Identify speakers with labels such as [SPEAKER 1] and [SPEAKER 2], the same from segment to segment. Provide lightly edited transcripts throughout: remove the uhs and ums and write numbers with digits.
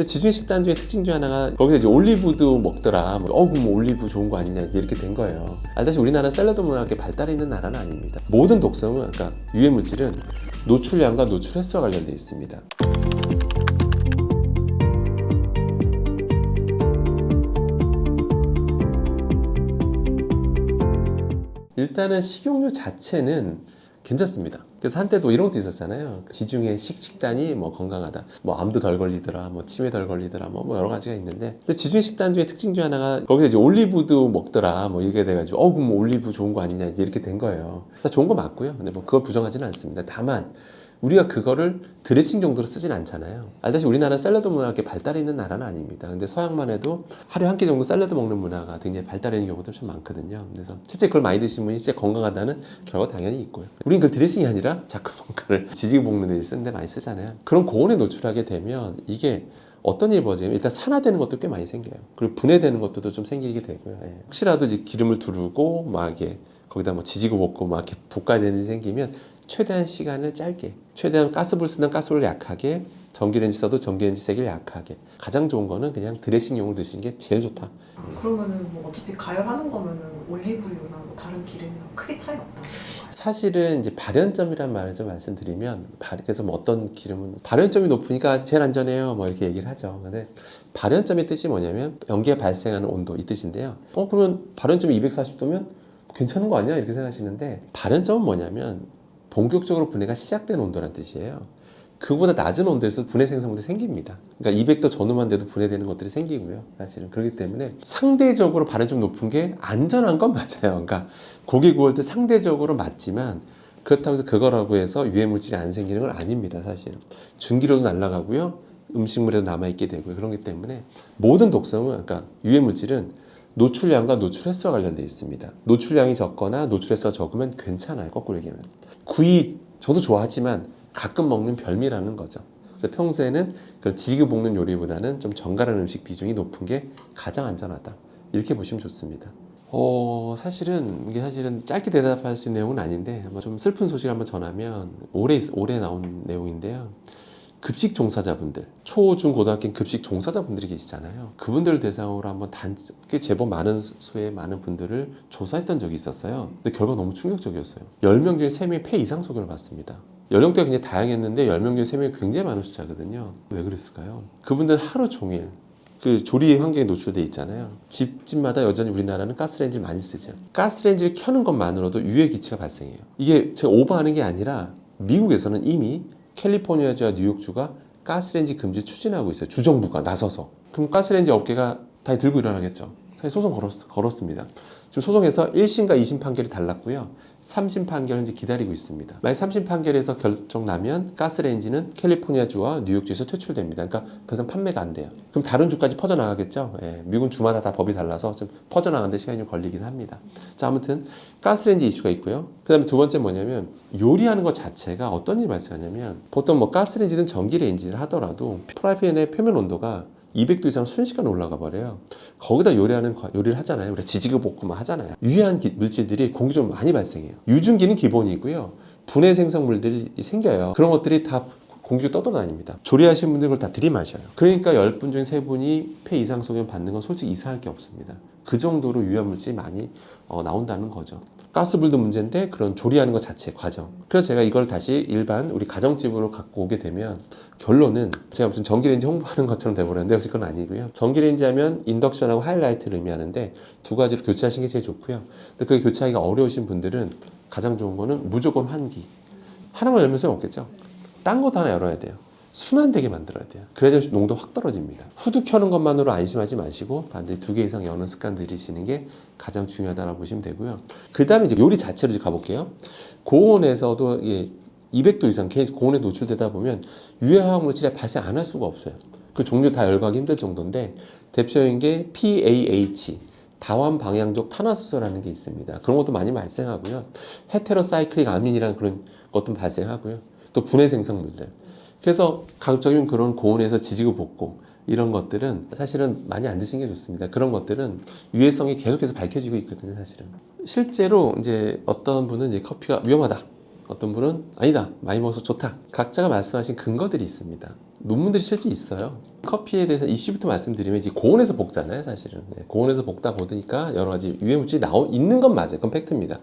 [SPEAKER 1] 근데 지중해 식단 중에 특징 중 하나가 거기서 이제 올리브도 먹더라. 그럼 뭐 올리브 좋은 거 아니냐 이렇게 된 거예요. 알다시피 우리나라는 샐러드 문화가 발달해 있는 나라는 아닙니다. 모든 독성은 그러니까 유해 물질은 노출량과 노출 횟수와 관련되어 있습니다. 일단은 식용유 자체는 괜찮습니다. 그래서 한때도 이런 것도 있었잖아요. 지중해 식단이 뭐 건강하다, 뭐 암도 덜 걸리더라, 뭐 치매 덜 걸리더라, 뭐 여러 가지가 있는데, 근데 지중해 식단 중에 특징 중 하나가 거기서 이제 올리브도 먹더라, 뭐 이게 돼가지고 그럼 뭐 올리브 좋은 거 아니냐 이렇게 된 거예요. 좋은 거 맞고요. 근데 뭐 그걸 부정하지는 않습니다. 다만 우리가 그거를 드레싱 정도로 쓰진 않잖아요. 알다시피 우리나라는 샐러드 문화가 발달해 있는 나라는 아닙니다. 근데 서양만 해도 하루에 한 끼 정도 샐러드 먹는 문화가 굉장히 발달해 있는 경우도 좀 많거든요. 그래서 실제 그걸 많이 드시는 분이 진짜 건강하다는 결과가 당연히 있고요. 우린 그 드레싱이 아니라 자꾸 뭔가를 지지고 볶는 데 쓰는데 많이 쓰잖아요. 그런 고온에 노출하게 되면 이게 어떤 일이 벌어지냐면 일단 산화되는 것도 꽤 많이 생겨요. 그리고 분해되는 것도 좀 생기게 되고요. 혹시라도 이제 기름을 두르고 막 이렇게 거기다 뭐 지지고 볶고 막 이렇게 볶아야 되는 일이 생기면 최대한 시간을 짧게, 최대한 가스불 쓰면 가스불을 약하게, 전기레인지 써도 전기레인지 세기를 약하게. 가장 좋은 거는 그냥 드레싱용으로 드시는 게 제일 좋다.
[SPEAKER 2] 그러면은 뭐 어차피 가열하는 거면은 올리브유나 뭐 다른 기름이랑 크게 차이가 없다.
[SPEAKER 1] 사실은 이제 발연점이란 말을 좀 말씀드리면, 그래서 뭐 어떤 기름은 발연점이 높으니까 제일 안전해요, 뭐 이렇게 얘기를 하죠. 근데 발연점의 뜻이 뭐냐면 연기가 발생하는 온도 이 뜻인데요. 그러면 발연점이 240도면 괜찮은 거 아니야? 이렇게 생각하시는데, 발연점은 뭐냐면 본격적으로 분해가 시작된 온도란 뜻이에요. 그보다 낮은 온도에서 분해 생성물이 생깁니다. 그러니까 200도 전후만 돼도 분해되는 것들이 생기고요. 사실은 그렇기 때문에 상대적으로 발연점 높은 게 안전한 건 맞아요. 그러니까 고기 구울 때 상대적으로 맞지만 그렇다고 해서 그거라고 해서 유해 물질이 안 생기는 건 아닙니다. 사실은 중기로도 날아가고요, 음식물에도 남아있게 되고요. 그렇기 때문에 모든 독성은, 그러니까 유해 물질은 노출량과 노출 횟수와 관련되어 있습니다. 노출량이 적거나 노출 횟수가 적으면 괜찮아요. 거꾸로 얘기하면. 구이 저도 좋아하지만 가끔 먹는 별미라는 거죠. 그래서 평소에는 그런 지지고 볶는 요리보다는 좀 정갈한 음식 비중이 높은 게 가장 안전하다. 이렇게 보시면 좋습니다. 이게 사실은 짧게 대답할 수 있는 내용은 아닌데 아마 좀 슬픈 소식을 한번 전하면 올해 나온 내용인데요. 급식 종사자분들, 초, 중, 고등학교 급식 종사자분들이 계시잖아요. 그분들을 대상으로 한번 꽤 제법 많은 수의 많은 분들을 조사했던 적이 있었어요. 근데 결과가 너무 충격적이었어요. 10명 중에 3명이 폐 이상 소견을 받습니다. 연령대가 굉장히 다양했는데 10명 중에 3명이 굉장히 많은 숫자거든요. 왜 그랬을까요? 그분들은 하루 종일 그 조리 환경에 노출돼 있잖아요. 집마다 여전히 우리나라는 가스레인지를 많이 쓰죠. 가스레인지를 켜는 것만으로도 유해 기체가 발생해요. 이게 제가 오버하는 게 아니라 미국에서는 이미 캘리포니아주와 뉴욕주가 가스레인지 금지 추진하고 있어요. 주정부가 나서서. 그럼 가스레인지 업계가 다 들고 일어나겠죠. 사실 소송 걸었습니다. 지금 소송에서 1심과 2심 판결이 달랐고요. 3심 판결은 이제 기다리고 있습니다. 만약 3심 판결에서 결정 나면 가스레인지는 캘리포니아주와 뉴욕주에서 퇴출됩니다. 그러니까 더 이상 판매가 안 돼요. 그럼 다른 주까지 퍼져나가겠죠. 미국은 주마다 다 법이 달라서 좀 퍼져나가는데 시간이 좀 걸리긴 합니다. 자, 아무튼 가스레인지 이슈가 있고요. 그 다음에 두 번째 뭐냐면 요리하는 것 자체가 어떤 일이 발생하냐면 보통 뭐 가스레인지든 전기레인지를 하더라도 프라이팬의 표면 온도가 200도 이상 순식간에 올라가 버려요. 거기다 요리를 하잖아요. 우리가 지지고 볶고 막 하잖아요. 유해한 물질들이 공기中많이 발생해요. 유증기는 기본이고요. 분해 생성물들이 생겨요. 그런 것들이 다 공기로 떠돌아다닙니다. 조리하시는 분들 그걸 다 들이마셔요. 그러니까 10분 중에 3분이 폐 이상 소견 받는 건 솔직히 이상할 게 없습니다. 그 정도로 유해한 물질이 많이 나온다는 거죠. 가스불도 문제인데 그런 조리하는 것 자체 과정. 그래서 제가 이걸 다시 일반 우리 가정집으로 갖고 오게 되면 결론은 제가 무슨 전기레인지 홍보하는 것처럼 돼버렸는데 역시 그건 아니고요. 전기레인지 하면 인덕션하고 하이라이트를 의미하는데 두 가지로 교체하시는 게 제일 좋고요. 근데 그게 교체하기가 어려우신 분들은 가장 좋은 거는 무조건 환기. 하나만 열면 소용없겠죠. 딴 것도 하나 열어야 돼요. 순환되게 만들어야 돼요. 그래야 농도 확 떨어집니다. 후드 켜는 것만으로 안심하지 마시고 반드시 2개 이상 여는 습관 들이시는 게 가장 중요하다고 보시면 되고요. 그 다음에 이제 요리 자체로 이제 가볼게요. 고온에서도 200도 이상 고온에 노출되다 보면 유해화학 물질이 발생 안 할 수가 없어요. 그 종류 다 열거하기 힘들 정도인데 대표적인 게 PAH, 다환 방향족 탄화수소라는 게 있습니다. 그런 것도 많이 발생하고요. 헤테로사이클릭 아민이라는 그런 것도 발생하고요. 또 분해 생성물들. 그래서 가급적이면 그런 고온에서 지지고 볶고 이런 것들은 사실은 많이 안 드시는 게 좋습니다. 그런 것들은 유해성이 계속해서 밝혀지고 있거든요, 사실은. 실제로 이제 어떤 분은 이제 커피가 위험하다. 어떤 분은 아니다. 많이 먹어서 좋다. 각자가 말씀하신 근거들이 있습니다. 논문들이 실제 있어요. 커피에 대해서 이슈부터 말씀드리면 이제 고온에서 볶잖아요, 사실은. 네, 고온에서 볶다 보니까 여러 가지 유해 물질이 있는 건 맞아요. 그건 팩트입니다.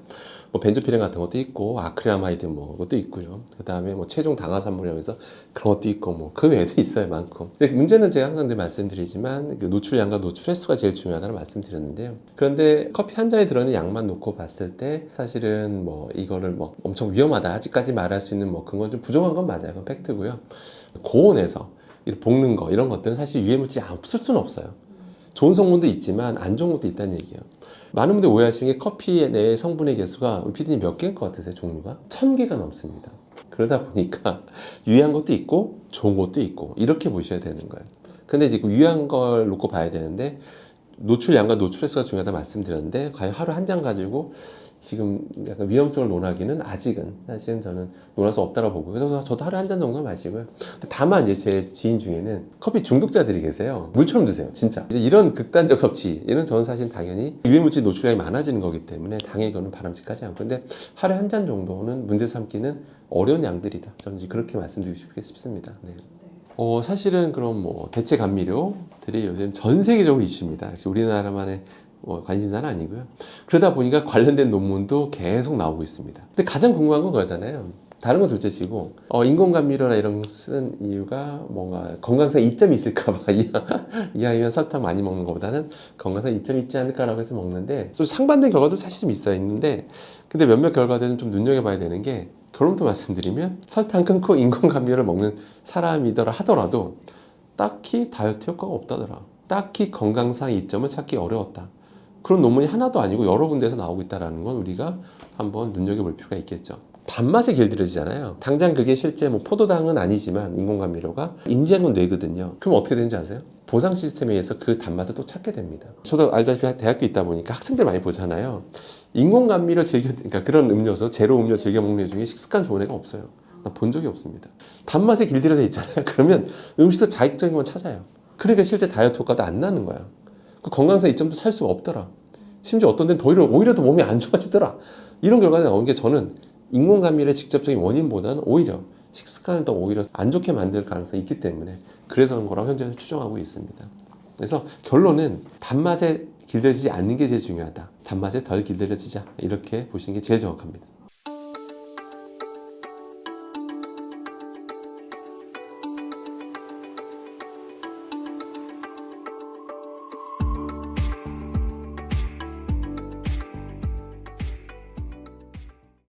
[SPEAKER 1] 뭐 벤조피렌 같은 것도 있고 아크릴아마이드 뭐 그것도 있고요. 그다음에 뭐 최종 당화산물이라고 해서 그런 것도 있고 뭐 그 외에도 있어요, 많고. 근데 문제는 제가 항상 늘 말씀드리지만 그 노출량과 노출 횟수가 제일 중요하다는 말씀드렸는데요. 그런데 커피 한 잔에 들어있는 양만 놓고 봤을 때 사실은 뭐 이거를 뭐 엄청 위험하다 아직까지 말할 수 있는 뭐 그건 좀 부족한 건 맞아요. 그건 팩트고요. 고온에서 볶는 거 이런 것들은 사실 유해물질이 없을 수는 없어요. 좋은 성분도 있지만 안 좋은 것도 있다는 얘기예요. 많은 분들이 오해하시는 게 커피 내 성분의 개수가 우리 PD님 몇 개일 것 같으세요? 종류가? 1000개가 넘습니다. 그러다 보니까 유해한 것도 있고 좋은 것도 있고 이렇게 보셔야 되는 거예요. 근데 이제 그 유해한 걸 놓고 봐야 되는데 노출량과 노출 횟수가 중요하다 말씀드렸는데 과연 하루 한 잔 가지고 지금 약간 위험성을 논하기는 아직은 사실은 저는 논할 수 없다고 보고 그래서 저도 하루에 한 잔 정도 마시고요. 다만 이제 제 지인 중에는 커피 중독자들이 계세요. 물처럼 드세요, 진짜. 이제 이런 극단적 섭취 이런 저는 사실 당연히 유해물질 노출량이 많아지는 거기 때문에 당연히 그거는 바람직하지 않고 근데 하루에 한 잔 정도는 문제 삼기는 어려운 양들이다. 저는 이제 그렇게 말씀드리고 싶습니다. 네. 사실은 그럼 뭐 대체 감미료들이 요즘 전 세계적으로 이슈입니다. 역시 우리나라만의 관심사는 아니고요. 그러다 보니까 관련된 논문도 계속 나오고 있습니다. 근데 가장 궁금한 건 그거잖아요. 다른 건 둘째치고 인공감미료나 이런 거 쓰는 이유가 뭔가 건강상 이점이 있을까봐 이하이면 설탕 많이 먹는 것보다는 건강상 이점이 있지 않을까라고 해서 먹는데 상반된 결과도 사실 좀 있는데 근데 몇몇 결과들은 좀 눈여겨봐야 되는 게 결론부터 말씀드리면 설탕 끊고 인공감미료를 먹는 사람이더라 하더라도 딱히 다이어트 효과가 없다더라. 딱히 건강상 이점을 찾기 어려웠다. 그런 논문이 하나도 아니고 여러 군데에서 나오고 있다는 건 우리가 한번 눈여겨볼 필요가 있겠죠. 단맛에 길들여지잖아요. 당장 그게 실제 뭐 포도당은 아니지만 인공감미료가 인지하는 뇌거든요. 그럼 어떻게 되는지 아세요? 보상 시스템에 의해서 그 단맛을 또 찾게 됩니다. 저도 알다시피 대학교 있다 보니까 학생들 많이 보잖아요. 인공감미료 그러니까 그런 음료수, 제로 음료 즐겨 먹는 애 중에 식습관 좋은 애가 없어요. 나 본 적이 없습니다. 단맛에 길들여져 있잖아요. 그러면 음식도 자극적인 건 찾아요. 그러니까 실제 다이어트 효과도 안 나는 거야. 그 건강상 이점도 살 수가 없더라. 심지어 어떤 데는 오히려 더 몸이 안 좋아지더라. 이런 결과가 나온 게 저는 인공감미료의 직접적인 원인보다는 오히려 식습관을 더 오히려 안 좋게 만들 가능성이 있기 때문에 그래서 그런 거라고 현재 추정하고 있습니다. 그래서 결론은 단맛에 길들여지지 않는 게 제일 중요하다. 단맛에 덜 길들여지자. 이렇게 보시는 게 제일 정확합니다.